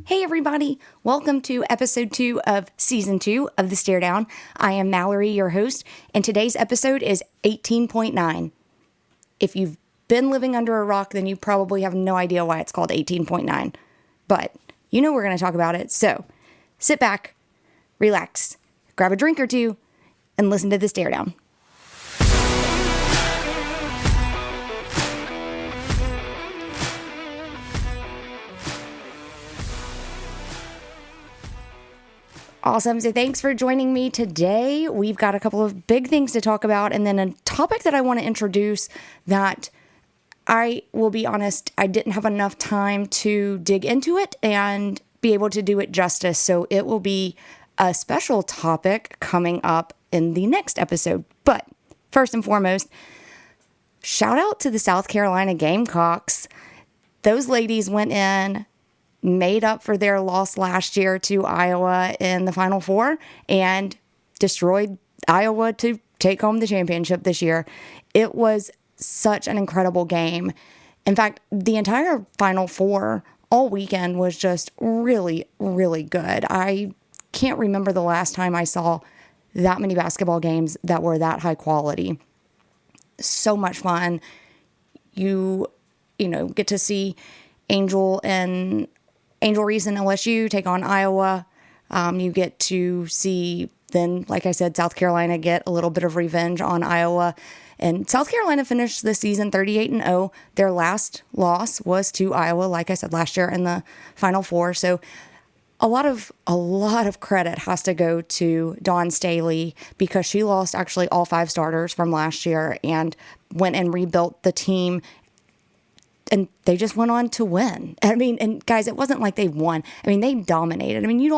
Hey everybody, welcome to episode 2 of season 2 of the Staredown. I am Mallory, your host, and today's episode is 18.9. If you've been living under a rock, then you probably have no idea why it's called 18.9. But you know we're going to talk about it, so sit back, relax, grab a drink or two, and listen to the Staredown. Awesome. So thanks for joining me today. We've got a couple of big things to talk about and then a topic that I want to introduce that I will be honest, I didn't have enough time to dig into it and be able to do it justice. So it will be a special topic coming up in the next episode. But first and foremost, shout out to the South Carolina Gamecocks. Those ladies went in, made up for their loss last year to Iowa in the Final Four and destroyed Iowa to take home the championship this year. It was such an incredible game. In fact, the entire Final Four all weekend was just really, really good. I can't remember the last time I saw that many basketball games that were that high quality. So much fun. You get to see Angel Reese and LSU take on Iowa. You get to see then, like I said, South Carolina get a little bit of revenge on Iowa. And South Carolina finished the season 38-0. Their last loss was to Iowa, like I said, last year in the Final Four. So a lot of credit has to go to Dawn Staley because she lost actually all 5 starters from last year and went and rebuilt the team. And they just went on to win. I mean, and guys, it wasn't like they won. I mean, they dominated. I mean, you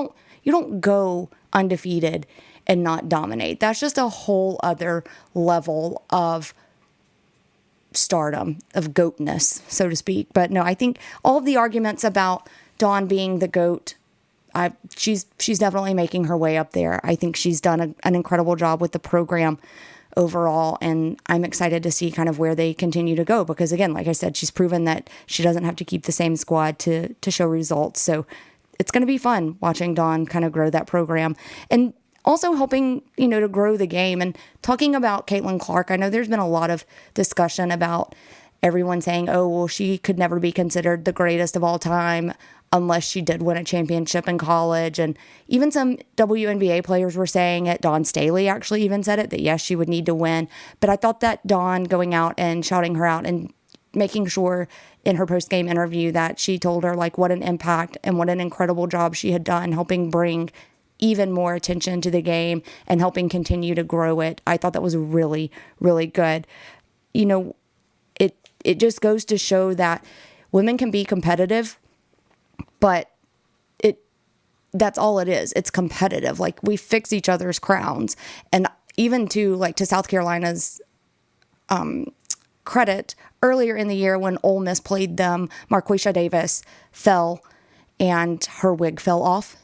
don't go undefeated and not dominate. That's just a whole other level of stardom, of goatness, so to speak. But no, I think all of the arguments about Dawn being the GOAT, she's definitely making her way up there. I think she's done an incredible job with the program overall, and I'm excited to see kind of where they continue to go because, again, like I said, she's proven that she doesn't have to keep the same squad to show results. So it's going to be fun watching Dawn kind of grow that program and also helping, to grow the game. And talking about Caitlin Clark, I know there's been a lot of discussion about everyone saying, oh, well, she could never be considered the greatest of all time unless she did win a championship in college. And even some WNBA players were saying it. Dawn Staley actually even said it, that yes, she would need to win. But I thought that Dawn going out and shouting her out and making sure in her post-game interview that she told her like what an impact and what an incredible job she had done helping bring even more attention to the game and helping continue to grow it. I thought that was really, really good. It just goes to show that women can be competitive, but that's all it is. It's competitive. Like, we fix each other's crowns. And even to South Carolina's credit, earlier in the year when Ole Miss played them, Marquisha Davis fell and her wig fell off.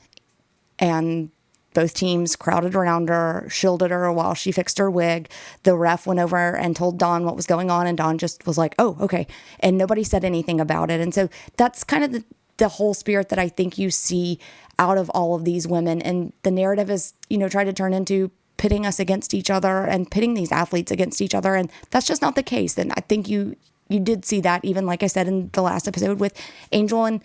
And both teams crowded around her, shielded her while she fixed her wig. The ref went over and told Dawn what was going on, and Dawn just was like, oh, okay. And nobody said anything about it. And so that's kind of the whole spirit that I think you see out of all of these women. And the narrative is, tried to turn into pitting us against each other and pitting these athletes against each other. And that's just not the case. And I think you did see that, even like I said in the last episode with Angel and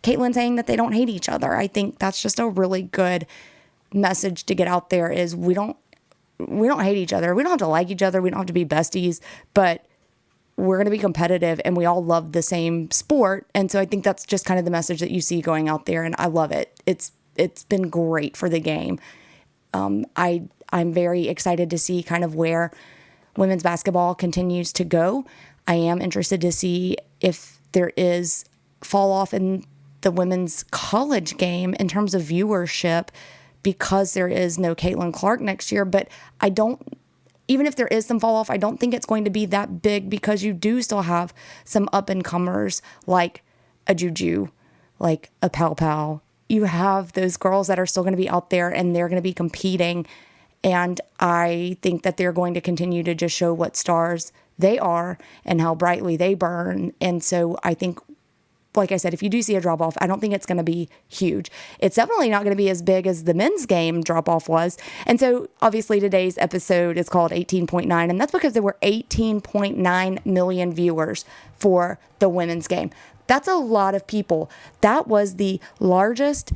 Caitlin saying that they don't hate each other. I think that's just a really good message to get out there is we don't hate each other. We don't have to like each other. We don't have to be besties, but we're going to be competitive and we all love the same sport. And so I think that's just kind of the message that you see going out there. And I love it. It's been great for the game. I'm very excited to see kind of where women's basketball continues to go. I am interested to see if there is fall off in the women's college game in terms of viewership because there is no Caitlin Clark next year. But even if there is some fall off, I don't think it's going to be that big because you do still have some up and comers like a Juju, like a Pow Pow. You have those girls that are still going to be out there and they're going to be competing. And I think that they're going to continue to just show what stars they are and how brightly they burn. And so I think like I said, if you do see a drop off, I don't think it's going to be huge. It's definitely not going to be as big as the men's game drop off was. And so obviously today's episode is called 18.9, and that's because there were 18.9 million viewers for the women's game. That's a lot of people. That was the largest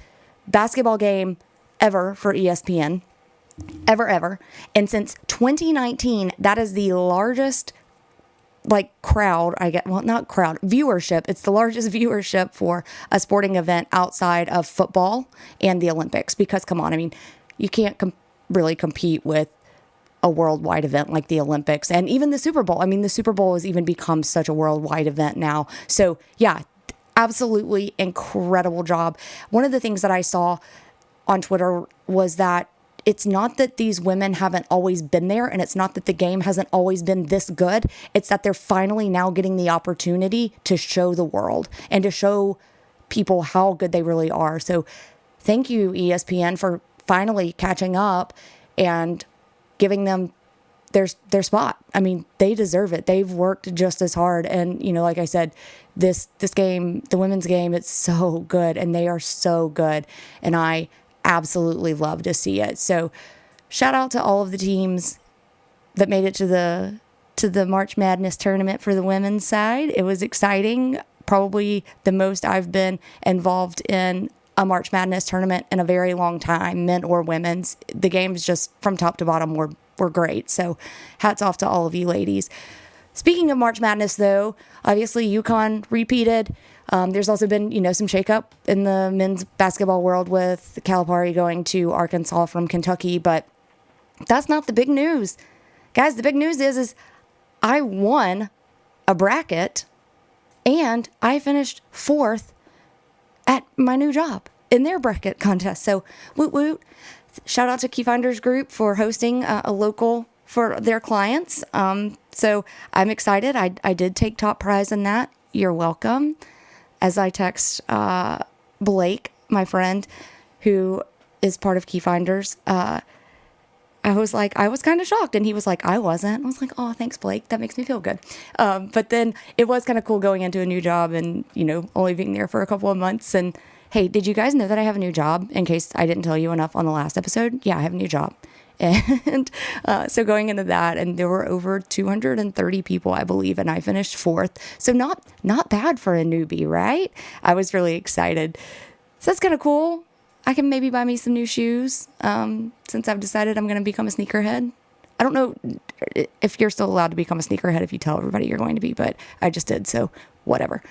basketball game ever for ESPN. Ever. And since 2019, that is the largest viewership. It's the largest viewership for a sporting event outside of football and the Olympics, because come on, I mean, you can't really compete with a worldwide event like the Olympics and even the Super Bowl. I mean, the Super Bowl has even become such a worldwide event now. So yeah, absolutely incredible job. One of the things that I saw on Twitter was that it's not that these women haven't always been there, and it's not that the game hasn't always been this good. It's that they're finally now getting the opportunity to show the world and to show people how good they really are. So thank you, ESPN, for finally catching up and giving them their spot. I mean, they deserve it. They've worked just as hard. And, you know, like I said, this game, the women's game, it's so good, and they are so good. And I absolutely love to see it. So shout out to all of the teams that made it to the March Madness tournament for the women's side. It was exciting. Probably the most I've been involved in a March Madness tournament in a very long time, men or women's. The games just from top to bottom were great. So hats off to all of you ladies. Speaking of March Madness, though, obviously UConn repeated. There's also been, some shakeup in the men's basketball world with Calipari going to Arkansas from Kentucky, but that's not the big news. Guys, the big news is I won a bracket and I finished 4th at my new job in their bracket contest. So woot woot. Shout out to Keyfinders Group for hosting a local for their clients. So I'm excited. I did take top prize in that. You're welcome. As I text Blake, my friend, who is part of Keyfinders, I was kind of shocked. And he was like, I wasn't. I was like, oh, thanks, Blake. That makes me feel good. But then it was kind of cool going into a new job and, only being there for a couple of months. And hey, did you guys know that I have a new job? In case I didn't tell you enough on the last episode. Yeah, I have a new job. And so going into that, and there were over 230 people, I believe, and I finished 4th. So not bad for a newbie, right? I was really excited. So that's kind of cool. I can maybe buy me some new shoes since I've decided I'm going to become a sneakerhead. I don't know if you're still allowed to become a sneakerhead if you tell everybody you're going to be, but I just did, so whatever.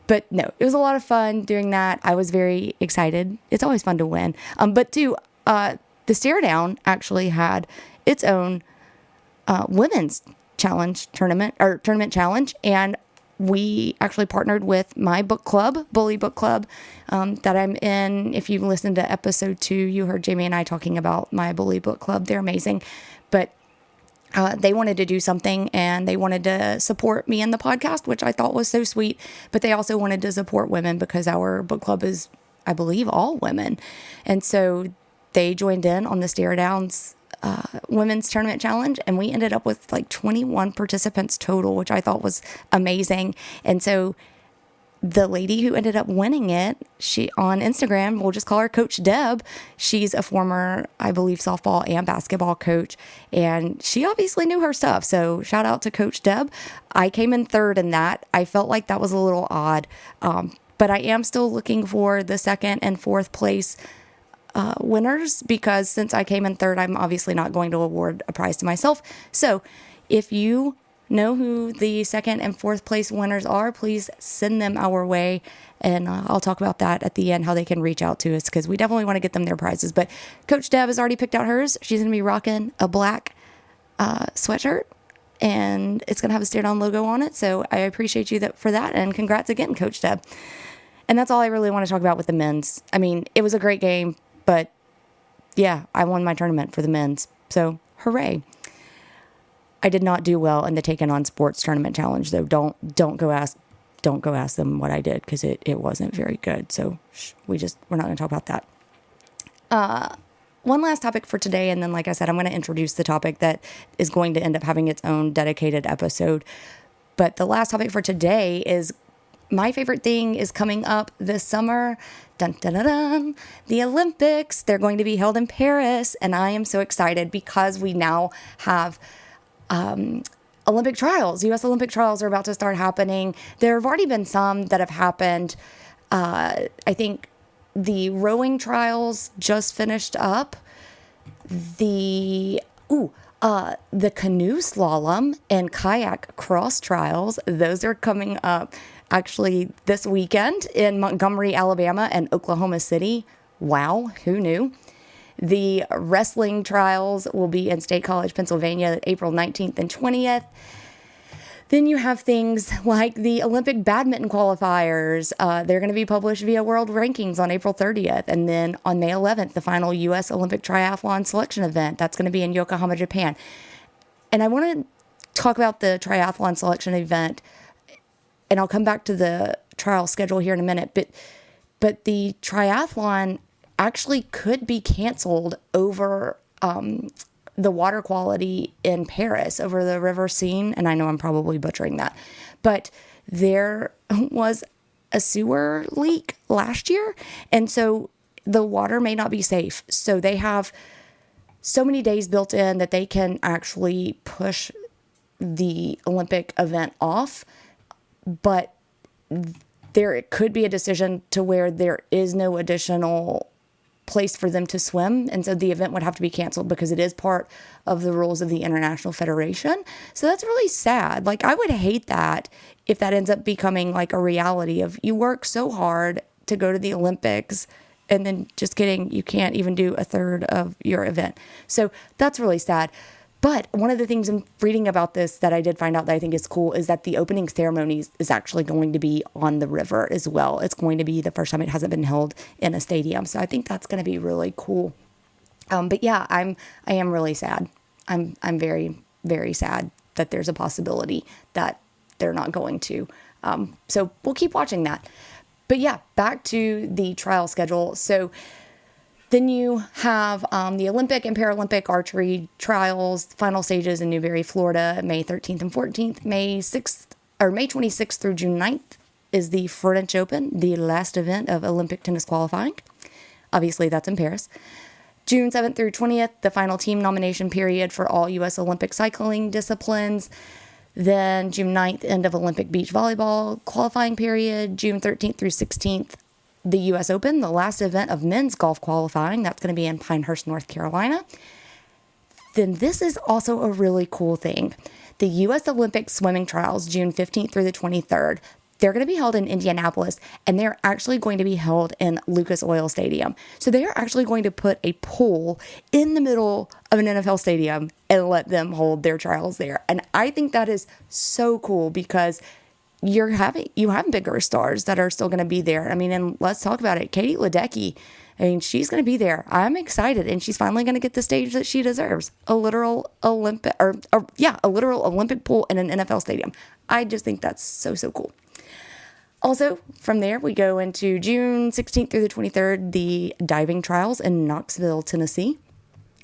But no, it was a lot of fun doing that. I was very excited. It's always fun to win. But too, the Staredown actually had its own women's challenge tournament challenge, and we actually partnered with my book club, Bully Book Club, that I'm in. If you listened to episode 2, you heard Jamie and I talking about my Bully Book Club. They're amazing, but they wanted to do something, and they wanted to support me in the podcast, which I thought was so sweet. But they also wanted to support women because our book club is, I believe, all women, and so they joined in on the Staredown's women's tournament challenge, and we ended up with 21 participants total, which I thought was amazing. And so the lady who ended up winning it, she on Instagram, we'll just call her Coach Deb. She's a former, I believe, softball and basketball coach, and she obviously knew her stuff. So shout out to Coach Deb. I came in 3rd in that. I felt like that was a little odd, but I am still looking for the 2nd and 4th place winners, because since I came in 3rd, I'm obviously not going to award a prize to myself. So if you know who the 2nd and 4th place winners are, please send them our way, and I'll talk about that at the end, how they can reach out to us, because we definitely want to get them their prizes. But Coach Deb has already picked out hers. She's going to be rocking a black sweatshirt, and it's going to have a Staredown logo on it. So I appreciate you for that, and congrats again, Coach Deb. And that's all I really want to talk about with the men's. I mean, it was a great game, but yeah, I won my tournament for the men's. So hooray. I did not do well in the Taken on Sports tournament challenge, though. Don't go ask them what I did, because it wasn't very good. So we're not going to talk about that. One last topic for today, and then, like I said, I'm going to introduce the topic that is going to end up having its own dedicated episode. But the last topic for today is my favorite thing is coming up this summer. Dun, dun, dun, dun. The Olympics. They're going to be held in Paris. And I am so excited because we now have Olympic trials. U.S. Olympic trials are about to start happening. There have already been some that have happened. I think the rowing trials just finished up. The canoe slalom and kayak cross trials, those are coming up actually this weekend in Montgomery, Alabama and Oklahoma City. Wow, who knew? The wrestling trials will be in State College, Pennsylvania, April 19th and 20th. Then you have things like the Olympic badminton qualifiers. They're going to be published via World Rankings on April 30th. And then on May 11th, the final U.S. Olympic triathlon selection event. That's going to be in Yokohama, Japan. And I want to talk about the triathlon selection event, and I'll come back to the trial schedule here in a minute. But the triathlon actually could be canceled over the water quality in Paris, over the river Seine. And I know I'm probably butchering that, but there was a sewer leak last year. And so the water may not be safe. So they have so many days built in that they can actually push the Olympic event off. But there could be a decision to where there is no additional place for them to swim. And so the event would have to be canceled because it is part of the rules of the International Federation. So that's really sad. Like, I would hate that if that ends up becoming like a reality of you work so hard to go to the Olympics and then just kidding, you can't even do a third of your event. So that's really sad. But one of the things I'm reading about this that I did find out that I think is cool is that the opening ceremonies is actually going to be on the river as well. It's going to be the first time it hasn't been held in a stadium. So I think that's going to be really cool. But yeah, I am really sad. I'm very, very sad that there's a possibility that they're not going to. So we'll keep watching that. But yeah, back to the trial schedule. So then you have the Olympic and Paralympic archery trials, final stages in Newberry, Florida, May 13th and 14th. May 26th through June 9th is the French Open, the last event of Olympic tennis qualifying. Obviously, that's in Paris. June 7th through 20th, the final team nomination period for all U.S. Olympic cycling disciplines. Then June 9th, end of Olympic beach volleyball qualifying period. June 13th through 16th, the U.S. Open, the last event of men's golf qualifying. That's going to be in Pinehurst, North Carolina. Then this is also a really cool thing. The U.S. Olympic swimming trials, June 15th through the 23rd. They're going to be held in Indianapolis, and they're actually going to be held in Lucas Oil Stadium. So they are actually going to put a pool in the middle of an NFL stadium and let them hold their trials there. And I think that is so cool because you have bigger stars that are still going to be there. I mean, and let's talk about it. Katie Ledecky, I mean, she's going to be there. I'm excited, and she's finally going to get the stage that she deserves. A literal Olympic pool in an NFL stadium. I just think that's so cool. Also, from there, we go into June 16th through the 23rd, the diving trials in Knoxville, Tennessee.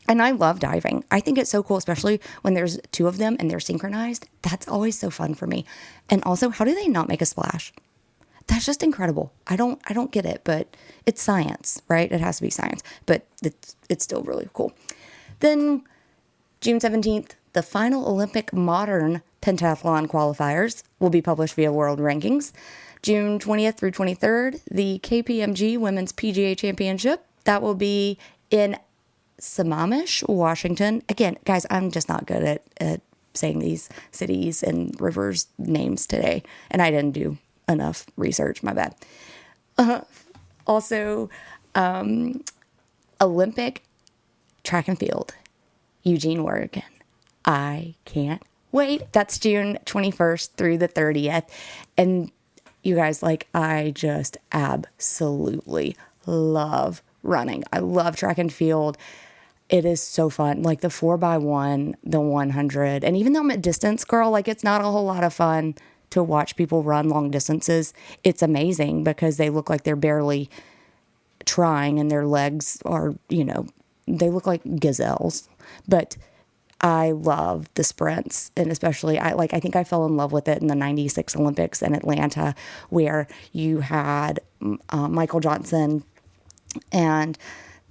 And I love diving. I think it's so cool, especially when there's two of them and they're synchronized. That's always so fun for me. And also, how do they not make a splash? That's just incredible. I don't get it, but it's science, right? It has to be science, but it's still really cool. Then June 17th, the final Olympic modern pentathlon qualifiers will be published via World Rankings. June 20th through 23rd, the KPMG Women's PGA Championship. That will be in Sammamish, Washington. Again, guys, I'm just not good at saying these cities and rivers names today, and I didn't do enough research. My bad. Also, Olympic track and field, Eugene, Oregon. I can't wait. That's June 21st through the 30th. And you guys, like, I just absolutely love running. I love track and field. It is so fun. Like the 4x1, the 100. And even though I'm a distance girl, like, it's not a whole lot of fun to watch people run long distances. It's amazing because they look like they're barely trying and their legs are, they look like gazelles. But I love the sprints, and especially I think I fell in love with it in the 96 Olympics in Atlanta, where you had Michael Johnson and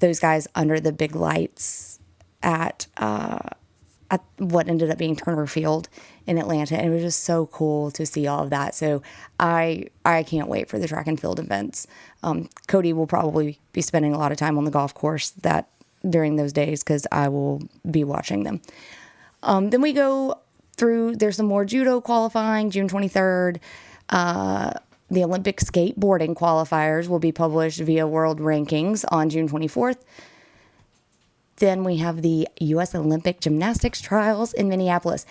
those guys under the big lights at what ended up being Turner Field in Atlanta. And it was just so cool to see all of that. So I can't wait for the track and field events. Cody will probably be spending a lot of time on the golf course during those days, because I will be watching them. Then we go through, there's some more judo qualifying, June 23rd. The Olympic skateboarding qualifiers will be published via World Rankings on June 24th. Then we have the U.S. Olympic Gymnastics Trials in Minneapolis,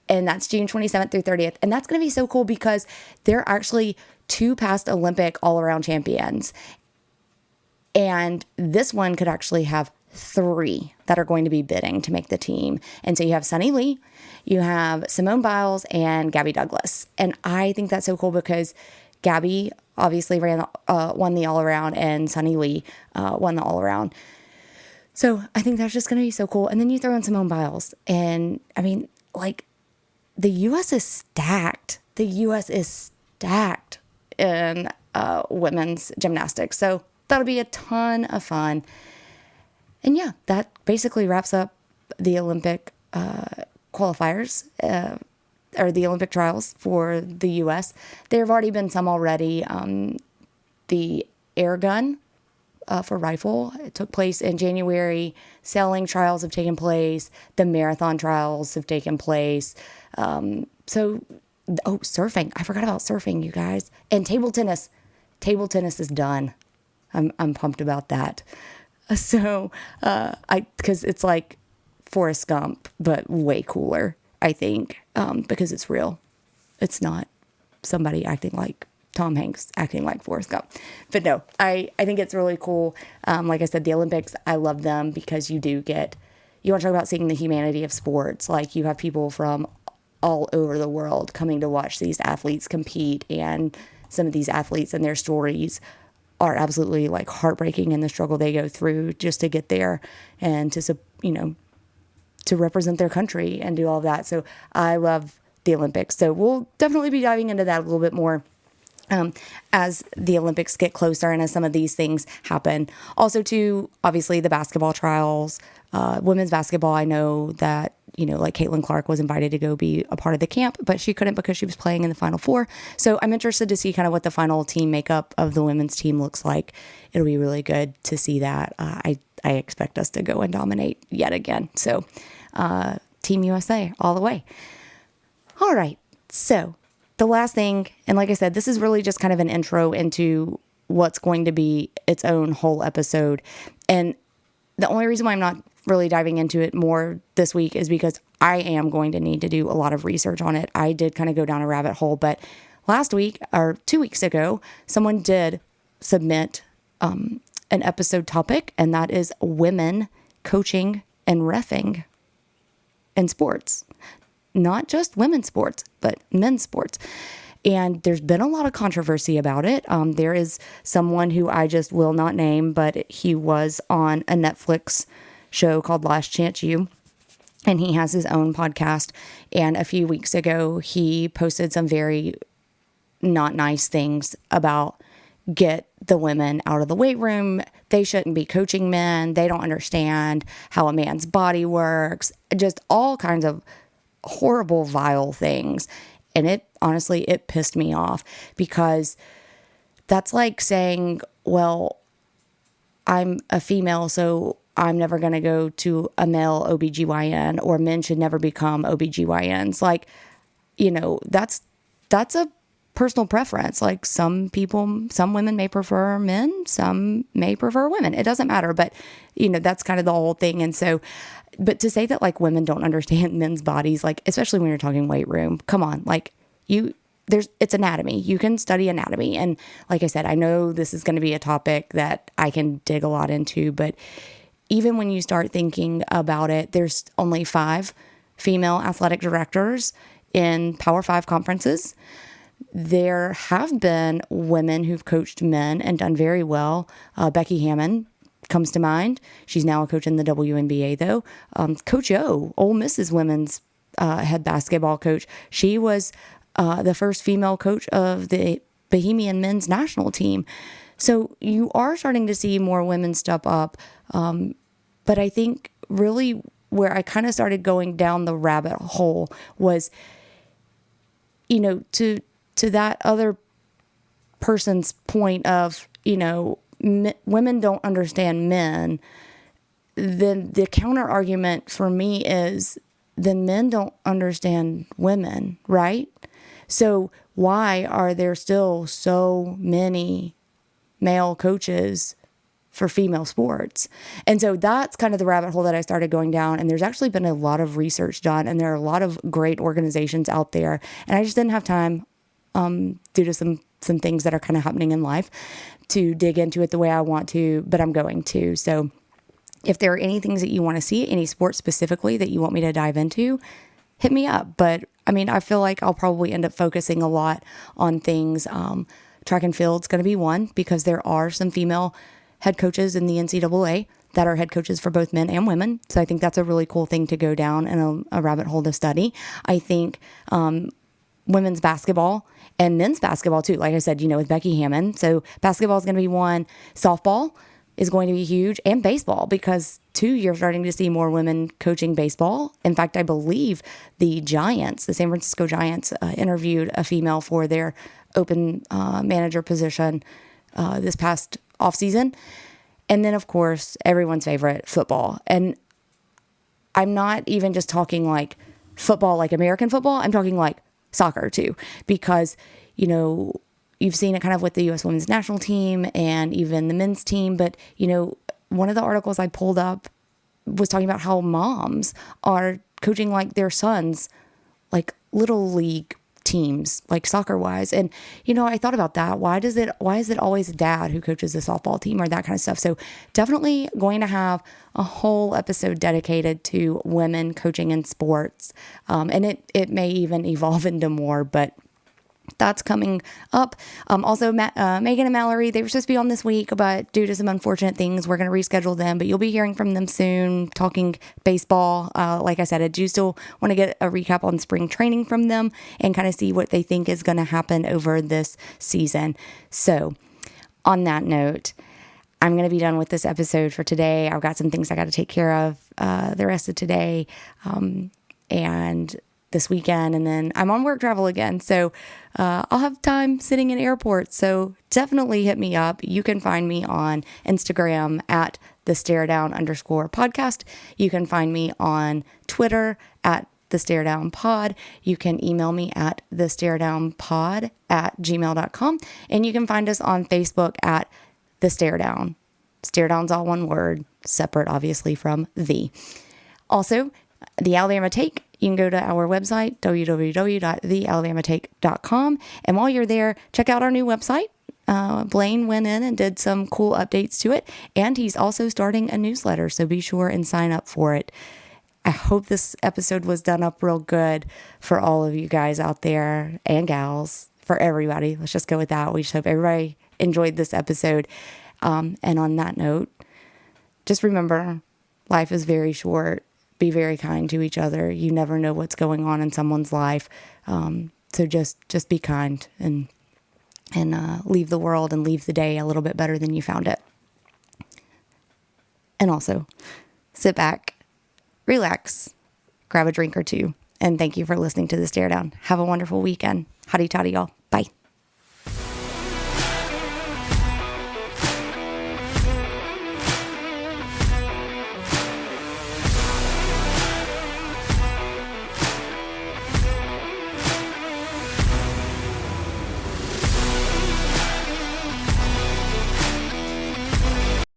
and that's June 27th through 30th. And that's going to be so cool because they're actually 2 past Olympic all-around champions. And this one could actually have 3 that are going to be bidding to make the team. And so you have Sunny Lee, you have Simone Biles, and Gabby Douglas. And I think that's so cool because Gabby obviously won the all-around, and Sunny Lee won the all-around. So I think that's just going to be so cool. And then you throw in Simone Biles. And I mean, like, the U.S. is stacked. The U.S. is stacked in women's gymnastics. So that'll be a ton of fun. And yeah, that basically wraps up the Olympic qualifiers or the Olympic trials for the U.S. There have already been some already. The air gun for rifle, it took place in January. Sailing trials have taken place. The marathon trials have taken place. Surfing. I forgot about surfing, you guys. And table tennis. Table tennis is done. I'm pumped about that. So, because it's like Forrest Gump, but way cooler, I think, because it's real. It's not somebody acting like Tom Hanks acting like Forrest Gump. But no, I think it's really cool. Like I said, the Olympics, I love them because you want to talk about seeing the humanity of sports. Like, you have people from all over the world coming to watch these athletes compete, and some of these athletes and their stories are absolutely like heartbreaking in the struggle they go through just to get there and to represent their country and do all of that. So I love the Olympics. So we'll definitely be diving into that a little bit more as the Olympics get closer and as some of these things happen. Also, too, obviously the basketball trials, women's basketball. I know that, like Caitlin Clark was invited to go be a part of the camp, but she couldn't because she was playing in the Final Four. So I'm interested to see kind of what the final team makeup of the women's team looks like. It'll be really good to see that. I expect us to go and dominate yet again. So Team USA all the way. All right. So the last thing, and like I said, this is really just kind of an intro into what's going to be its own whole episode. And the only reason why I'm not really diving into it more this week is because I am going to need to do a lot of research on it. I did kind of go down a rabbit hole, but last week or 2 weeks ago, someone did submit an episode topic, and that is women coaching and reffing in sports. Not just women's sports, but men's sports. And there's been a lot of controversy about it. There is someone who I just will not name, but he was on a Netflix show called Last Chance U, and he has his own podcast. And a few weeks ago, he posted some very not nice things about get the women out of the weight room. They shouldn't be coaching men. They don't understand how a man's body works. Just all kinds of horrible, vile things. And it pissed me off, because that's like saying, well, I'm a female, so I'm never going to go to a male OBGYN, or men should never become OBGYNs. Like, that's a personal preference. Like, some women may prefer men, some may prefer women. It doesn't matter, but that's kind of the whole thing. And so, but to say that like women don't understand men's bodies, like, especially when you're talking weight room, come on, like it's anatomy. You can study anatomy. And like I said, I know this is going to be a topic that I can dig a lot into, but even when you start thinking about it, there's only 5 female athletic directors in Power 5 conferences. There have been women who've coached men and done very well. Becky Hammon comes to mind. She's now a coach in the WNBA, though. Coach O, Ole Miss's women's head basketball coach. She was the first female coach of the Bohemian men's national team. So you are starting to see more women step up. But I think really where I kind of started going down the rabbit hole was, to that other person's point of, women don't understand men, then the counter argument for me is then men don't understand women, right? So why are there still so many male coaches for female sports? And so that's kind of the rabbit hole that I started going down. And there's actually been a lot of research done, and there are a lot of great organizations out there. And I just didn't have time due to some things that are kind of happening in life to dig into it the way I want to, but I'm going to. So if there are any things that you want to see, any sports specifically that you want me to dive into, hit me up. But I feel like I'll probably end up focusing a lot on things. Track and field's going to be one, because there are some female head coaches in the NCAA that are head coaches for both men and women. So I think that's a really cool thing to go down and a rabbit hole to study. I think women's basketball and men's basketball too, like I said, with Becky Hammon. So basketball is going to be one. Softball is going to be huge, and baseball, because too, you're starting to see more women coaching baseball. In fact, I believe the Giants, the San Francisco Giants, interviewed a female for their open manager position this past offseason. And then, of course, everyone's favorite, football. And I'm not even just talking like football, like American football. I'm talking like soccer too, because, you've seen it kind of with the U.S. women's national team and even the men's team. But, one of the articles I pulled up was talking about how moms are coaching like their sons, like little league teams, like soccer wise. And, I thought about that. Why is it always dad who coaches the softball team or that kind of stuff? So definitely going to have a whole episode dedicated to women coaching in sports. And it may even evolve into more, but that's coming up. Also, Megan and Mallory, they were supposed to be on this week, but due to some unfortunate things, we're going to reschedule them. But you'll be hearing from them soon, talking baseball. Like I said, I do still want to get a recap on spring training from them and kind of see what they think is going to happen over this season. So on that note, I'm going to be done with this episode for today. I've got some things I got to take care of the rest of today and this weekend, and then I'm on work travel again. So I'll have time sitting in airports. So definitely hit me up. You can find me on Instagram at the Staredown_podcast. You can find me on Twitter at the Staredown Pod. You can email me at the staredownpod@gmail.com. And you can find us on Facebook at the Staredown. Staredown's all one word, separate obviously from the. Also, the Alabama Take. You can go to our website, www.thealabamatake.com. And while you're there, check out our new website. Blaine went in and did some cool updates to it. And he's also starting a newsletter, so be sure and sign up for it. I hope this episode was done up real good for all of you guys out there and gals, for everybody. Let's just go with that. We just hope everybody enjoyed this episode. And on that note, just remember, life is very short. Be very kind to each other. You never know what's going on in someone's life. So just be kind and leave the world and leave the day a little bit better than you found it. And also, sit back, relax, grab a drink or two, and thank you for listening to the Staredown. Have a wonderful weekend. Hotty toddy, y'all. Bye.